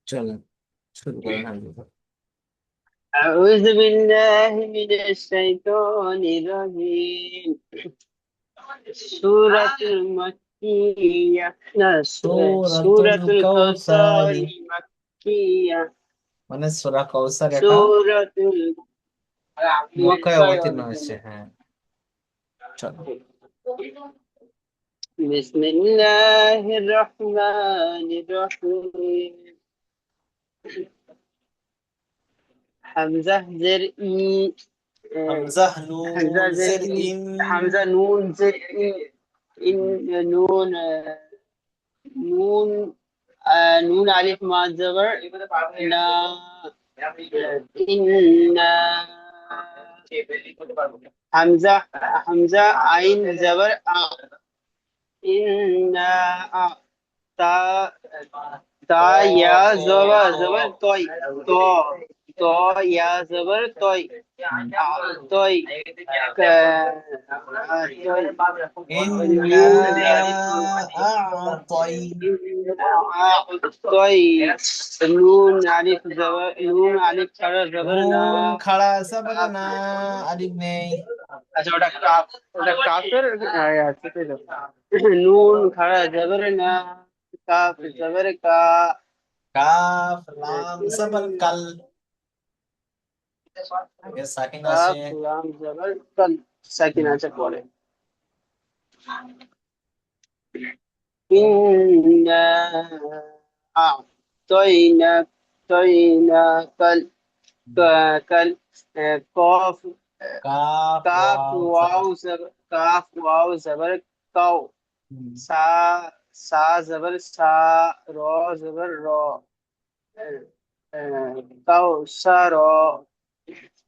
চলো শুরু করেন আমি। أعوذ بالله من الشيطان الرجيم. سورة المكية سورة সূরাতুল الكوثر কাউসারি, مكية. মানে সূরা কাউসার এটা سورة মক্কায় مكة. অবতীর্ণ হয়েছে। হ্যাঁ, চলো। بسم الله الرحمن الرحيم. حمزة زر إي. হামজাহ حمزة নুন زر জের إي. ইন। حمزة نون زر إي. إن نون نون نون ألف مع الزبر. لا. إن حمزة عين زبر إن تا تا يا زبر زبر تو تو يا زبر হুম। توي ইন্না আ'তাই طيب. نون ألف زبر نون ألف شرر زبرنا. নুন খাড়া সাবর না, আলিফ নেই। আচ্ছা ওটা কাফের আচ্ছা ঠিক আছে। নুন খাড়া জবরনা। কাফ জবর কা। কাফ লাম সাবর কাল, আগে সাকিন আসে। কাফ লাম জবর কাল। সাকিন হুম। আছে পরে। ইন্না আ'তাইনা তাইনা কাল কাল কফ কাফ কাফ ওয়াও ওয়াও সাবর। জবর কাফ ওয়াও জবর কাও। হুম। सा सा जबर सा। रो जबर रो। कौसर।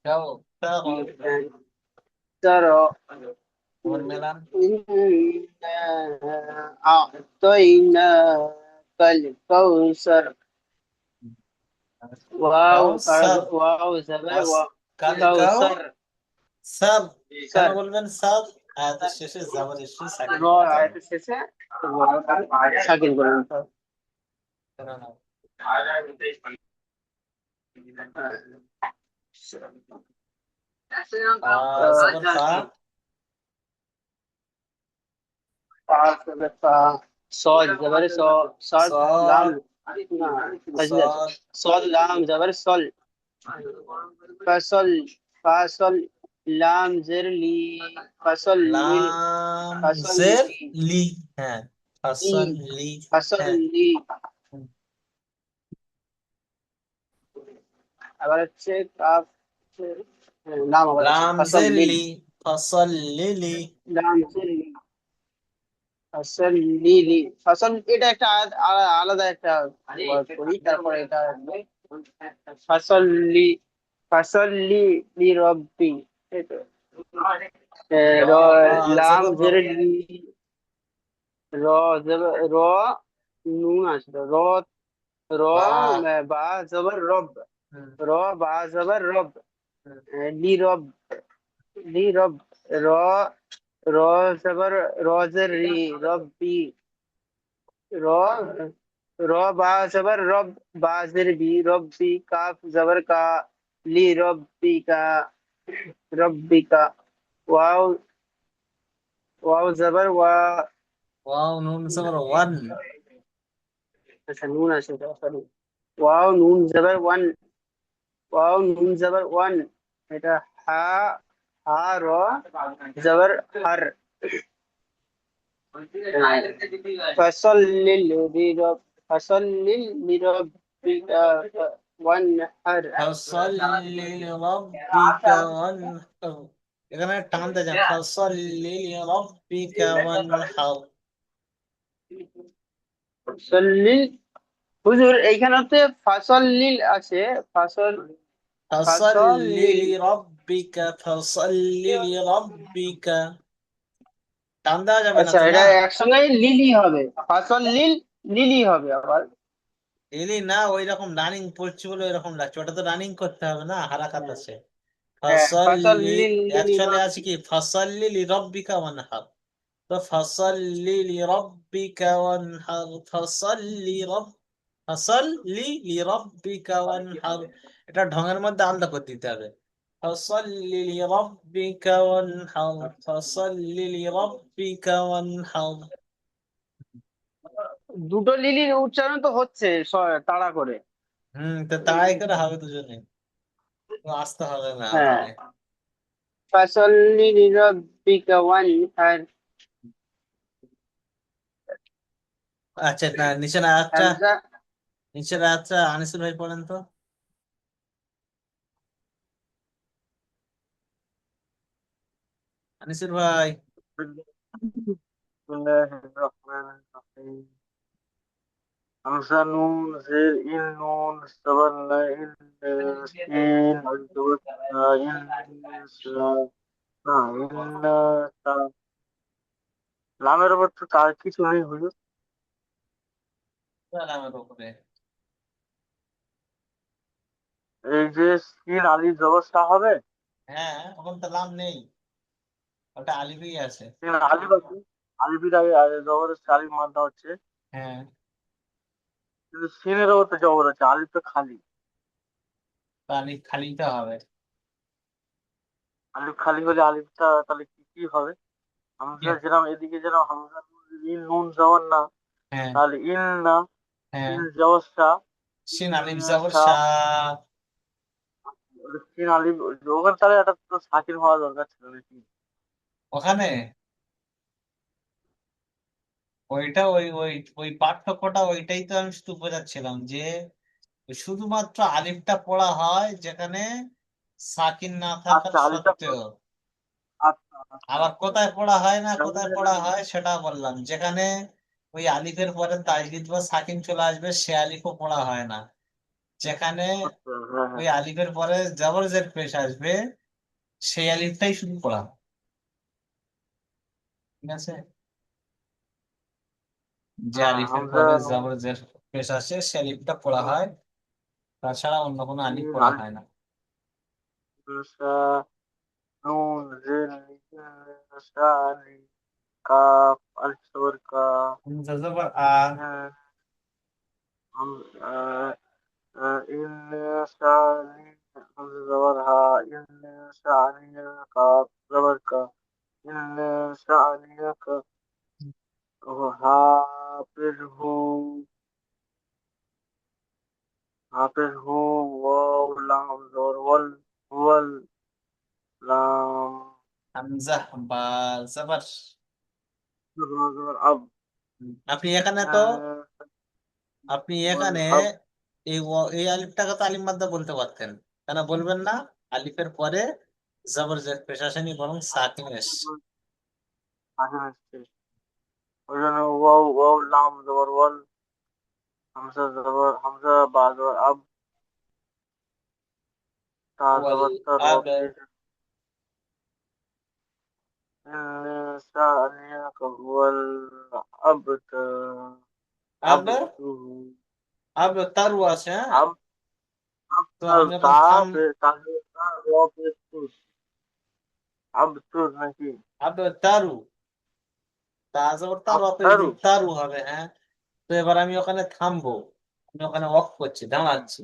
কাও তাও तरो. ওর মেলান। إنا أعطيناك الكوثر. واو কাউসার واو زبر কাস কাল কাউ كوثر. সাব। কেন سر. বলবেন সাব? আয়াতের শেষে জাবর এসে সাকিন رو করতে হবে। آية الشيشة. شكل بلند. কেন না? সাবর ফা। صاد زبر صاد صاد لام. فجلة. صاد صاد لام زبر صل. فصل فصل لام زر لي. فصل لي. লাম فصل জের لي. লি। হ্যাঁ, ফাসল لي. লি। فصل হ্যাঁ। لي. আবার হচ্ছে কাফ লাম আবার আছে লাম ফসল জের লিল। লি, ফাসল লিলি। লাম জের লি। ফসল লিলি ফসল এটা একটা আলাদা একটা word করি তারপরে এটা আসবে। ফসল লি ফসল লি লি রব্বি। এই তো। র র লাম জবর র। জের লি। র র নুন আসবে র। র বা। বা জবর রব। হুম, র বা জবর রব। হুম। লি রব লি রব র র জবর রজর রি রব্বি র র বা জবর রব বাজর বি রব্বি কাফ জবর কা লি রব্বি কা রব্বি কা ওয়াও ওয়াও জবর ওয়া ওয়াও নুন জবর ওয়ান। আচ্ছা নুন আছে সরি ওয়াও নুন জবর ওয়ান ওয়াও নুন জবর ওয়ান এটা হা হা র জবর হর فصل لرب فصل لربك وانحر. ফাসল লিরাব্বিকা ওয়ানহার। এখানে টান দেয় না, ফাসল লিরাব্বিকা ওয়ানহার। ফসল হুজুর এইখানেতে ফসল আছে ফসল ফাসল ফসল লিরাব্বিকা, ফাসল লিরাব্বিকা। টান দেওয়া যাবে না আচ্ছা তো এটা না? একসঙ্গে লিলি হবে ফসল লিলি হবে আবার। ডেলি না, ওই রকম রানিং পড়ছি বলে এরকম লাগছে, ওটা তো রানিং করতে হবে না, হারাকাত আছে। হ্যাঁ ফসল ফসল লি, লিলি অ্যাকচুয়ালি আছে কি, ফসল লিরাব্বিকা ওয়ানহার। তো ফসল্লি লিরাব্বিকা ওয়ানহার, ফসল্লি লিরাব্বিকা ওয়ানহার, এটা ঢঙের মধ্যে আলাদা করে দিতে হবে। ফসল্লি লিরাব্বিকা ওয়ানহার, ফসল্লি লিরাব্বিকা ওয়ানহার। দুটো লিলির উচ্চারণ তো হচ্ছে তাড়া করে। তো তাই করে হবে দুজনে, তো আসতে হবে না হ্যাঁ, ওখানে। ফাসাল্লি লিরাব্বিকা ওয়ানহার। আচ্ছা না, নিচের আয়াতটা, হামজা। নিচের আয়াতটা আনিসুল ভাই পড়েন তো। আনিসুল ভাই। বিসমিল্লাহির রহমানির রহিম। হামজা নুন জের ইন নুন সাবার না ইন সিন আলজবর ইন সা না ইন সা। লামের উপর তো তার কিছু নেই হুজুর। আমার উপরে। এই যে সিন আলি জবর সা হবে। হ্যাঁ, ওখানে তো লাম নেই, ওটা আলিফই আছে। সিন আলিফ আছে, আলিফের আগে জবরের আলিফ মানটা হচ্ছে, হ্যাঁ, কিন্তু সিনের উপর তো জবর আছে, আলিফ তো খালি। তো আলিফ খালিতে হবে। আলিফ খালি হলে আলিফটা তাহলে কি কি হবে? কি? হামজা যেরকম এদিকে যেরকম হামজা নুন ইন নুন জবর না, হ্যাঁ, তাহলে ইন না, হ্যাঁ, ইন জবর সা, সিন ইন আলিফ জবর সা। শাহ। সিন আলিফ ওখানে তাহলে একটা তো সাকিন হওয়া দরকার ছিল নাকি? ওখানে ওইটা ওই ওই ওই পার্থক্যটা, ওইটাই তো আমি শুধু বোঝাচ্ছিলাম যে শুধুমাত্র আলিফটা পড়া হয় যেখানে সাকিন না থাকার আচ্ছা আলিফটা সত্ত্বেও। আচ্ছা আচ্ছা আবার আচ্ছা। কোথায় পড়া হয় না, কোথায় তাহলে পড়া হয় সেটা বললাম, যেখানে ওই আলিফের পরে তাজদিদ বা সাকিন চলে আসবে সে আলিফও পড়া হয় না। যেখানে আচ্ছা, হ্যাঁ ওই হ্যাঁ। আলিফের পরে জবর জের পেশ আসবে সেই আলিফটাই শুধু পড়া হয়। ঠিক আছে, যে হ্যাঁ আলিফের হামজা পরে নুন জবর জের পেশ আসে সে আলিফটা পড়া হয়, তাছাড়া অন্য কোনো আলিফ সিন পড়া আলিফ হয় না। সা নুন জিন সা আলিফ কাফ আলিফ সবর কা। হামজা জবর আ। হ্যাঁ, হাম ইন সানি হামজা জবর হা, ইন সানি কাফ জবর কা, ইন সানি কা। হাফিজহু হাফিজহু ওয়াও লাম জবর ওয়াল, ওয়াল লাম হামজা বা জবর। জবর আব। আপনি এখানে তো, হ্যাঁ, আপনি ওয়াল এখানে আব। এই আলিফটাকে তো আলিফ মাদ্দা বলতে পারতেন, কেন বলবেন না? আলিফের পরে জবর জের পেশ আসেনি, বরং সাকিন এসছে। আগে আসছে ওই জন্য ওয়াও, ওয়াও লাম জবর ওয়াল, হামজা জবর হামজা বা জবর আব, তা ওয়াল জবর তা র আব। পেশ। إن شانئك هو الأبتر. আব। عبده আব তারু আছে, হ্যাঁ। عب তো আপনার আমি এখন তা থাম। তাহলে তা র পেশ আবতুর নাকি? আব তারু, তা জবর তার অপেশ আবতারু। দিন তারু হবে, হ্যাঁ। তো এবার আমি ওখানে থামবো, আমি ওখানে অফ করছি, দাঁড়াচ্ছি।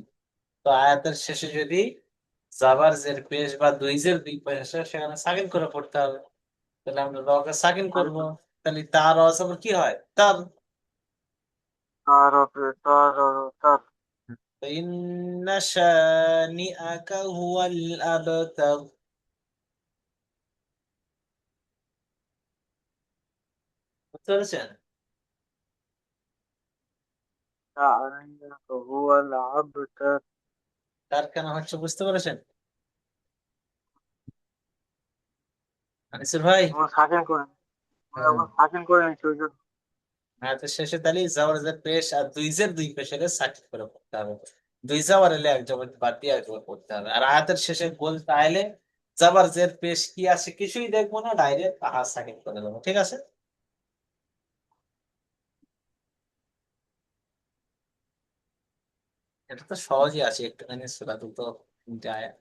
তো আয়াতের শেষে যদি জাবার জের পেশ বা দুই জের দুই পেশ আসে সেখানে সাকিন করে পড়তে হবে। তাহলে আমরা রকে সাকিন করব, তাহলে তার অজবর কি হয়? তার। তার তার তার। তো ইন্না শানিআকা হুয়াল আবতার। বুঝতে পেরেছেন? شانئك هو الأبتر। তার কেন হচ্ছে বুঝতে পেরেছেন আনিসুর ভাই? এখন সাকিন করে, হ্যাঁ। এখন সাকিন করে নিচ্ছি ওই জন্য। আয়াতের শেষে তাহলে জাওয়ারের পেশ আর দুই জের দুই পেশ এলে সাকিন করে পড়তে হবে। দুই জাওয়ার এলে এক জবর বাদ দিয়ে এক জবর পড়তে হবে। আর আয়াতের শেষে বলতে আইলে জাবার জের পেশ কি আছে কিছুই দেখবো না, ডাইরেক্ট তাহা সাকিন করে দেবো। ঠিক আছে, এটা তো সহজই আছে একটুখানি, সুরা দুটো তিনটে আয়াত।